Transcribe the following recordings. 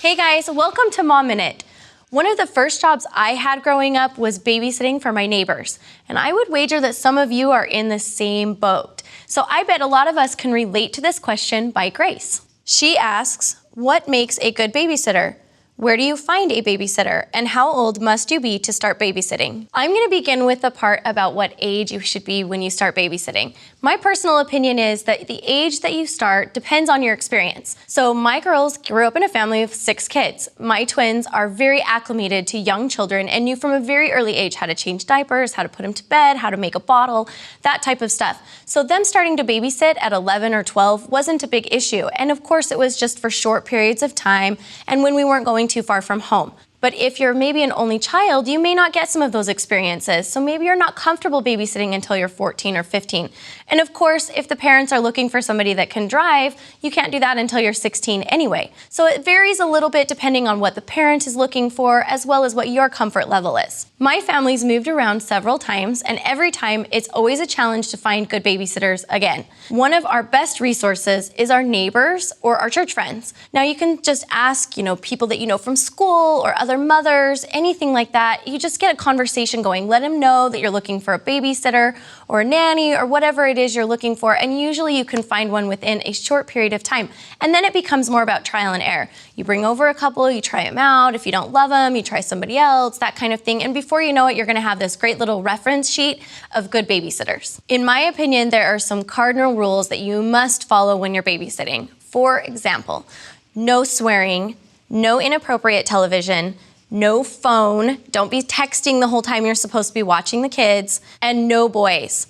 Hey guys, welcome to Mom Minute. One of the first jobs I had growing up was babysitting for my neighbors, and I would wager that some of you are in the same boat. So I bet a lot of us can relate to this question by Grace. She asks, what makes a good babysitter? Where do you find a babysitter, and how old must you be to start babysitting? I'm going to begin with the part about what age you should be when you start babysitting. My personal opinion is that the age that you start depends on your experience. So my girls grew up in a family of 6 kids. My twins are very acclimated to young children and knew from a very early age how to change diapers, how to put them to bed, how to make a bottle, that type of stuff. So them starting to babysit at 11 or 12 wasn't a big issue. And of course it was just for short periods of time and when we weren't going too far from home. But if you're maybe an only child, you may not get some of those experiences. So maybe you're not comfortable babysitting until you're 14 or 15. And of course, if the parents are looking for somebody that can drive, you can't do that until you're 16 anyway. So it varies a little bit depending on what the parent is looking for, as well as what your comfort level is. My family's moved around several times, and every time it's always a challenge to find good babysitters again. One of our best resources is our neighbors or our church friends. Now you can just ask, people that you know from school or other mothers, anything like that. You just get a conversation going. Let them know that you're looking for a babysitter or a nanny or whatever it is you're looking for, and usually you can find one within a short period of time. And then it becomes more about trial and error. You bring over a couple, you try them out. If you don't love them, you try somebody else, that kind of thing. And before you know it, you're gonna have this great little reference sheet of good babysitters. In my opinion, there are some cardinal rules that you must follow when you're babysitting. For example, no swearing, no inappropriate television, no phone, don't be texting the whole time you're supposed to be watching the kids, and no boys.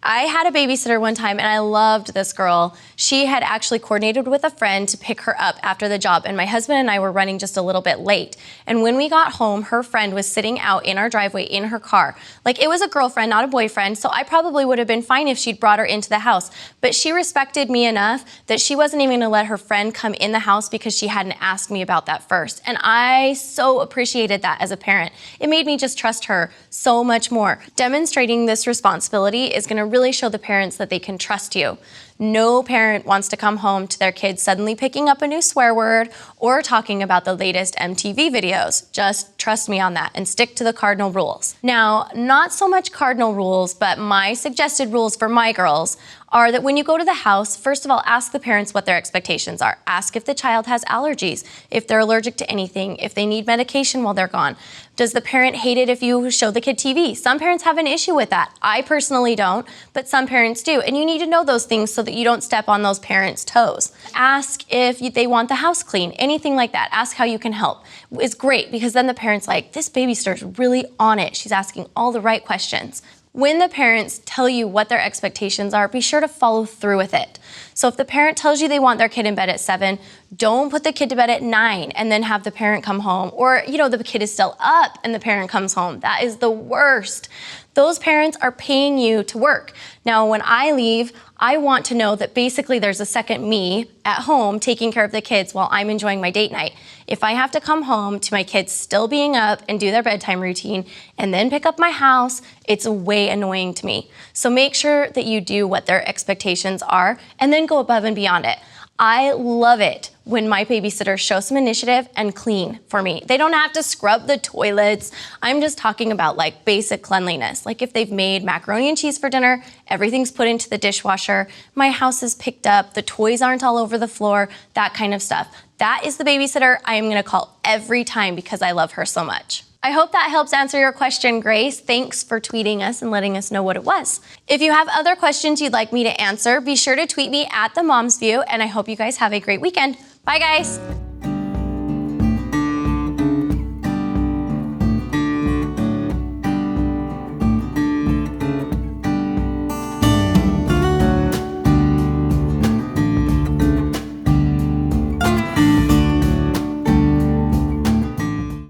I had a babysitter one time and I loved this girl. She had actually coordinated with a friend to pick her up after the job, and my husband and I were running just a little bit late. And when we got home, her friend was sitting out in our driveway in her car. Like, it was a girlfriend, not a boyfriend, so I probably would have been fine if she'd brought her into the house. But she respected me enough that she wasn't even gonna let her friend come in the house because she hadn't asked me about that first. And I so appreciated that as a parent. It made me just trust her so much more. Demonstrating this responsibility is gonna really show the parents that they can trust you. No parent wants to come home to their kids suddenly picking up a new swear word or talking about the latest MTV videos. Just trust me on that and stick to the cardinal rules. Now, not so much cardinal rules, but my suggested rules for my girls are that when you go to the house, first of all, ask the parents what their expectations are. Ask if the child has allergies, if they're allergic to anything, if they need medication while they're gone. Does the parent hate it if you show the kid TV? Some parents have an issue with that. I personally don't, but some parents do. And you need to know those things so that you don't step on those parents' toes. Ask if they want the house clean, anything like that. Ask how you can help. It's great because then the parent's like, this babysitter's really on it. She's asking all the right questions. When the parents tell you what their expectations are, be sure to follow through with it. So if the parent tells you they want their kid in bed at 7, don't put the kid to bed at 9 and then have the parent come home. Or, the kid is still up and the parent comes home. That is the worst. Those parents are paying you to work. Now, when I leave, I want to know that basically there's a second me at home taking care of the kids while I'm enjoying my date night. If I have to come home to my kids still being up and do their bedtime routine and then pick up my house, it's way annoying to me. So make sure that you do what their expectations are and then go above and beyond it. I love it when my babysitters show some initiative and clean for me. They don't have to scrub the toilets. I'm just talking about like basic cleanliness. Like if they've made macaroni and cheese for dinner, everything's put into the dishwasher, my house is picked up, the toys aren't all over the floor, that kind of stuff. That is the babysitter I am gonna call every time because I love her so much. I hope that helps answer your question, Grace. Thanks for tweeting us and letting us know what it was. If you have other questions you'd like me to answer, be sure to tweet me at The Mom's View, and I hope you guys have a great weekend. Bye, guys.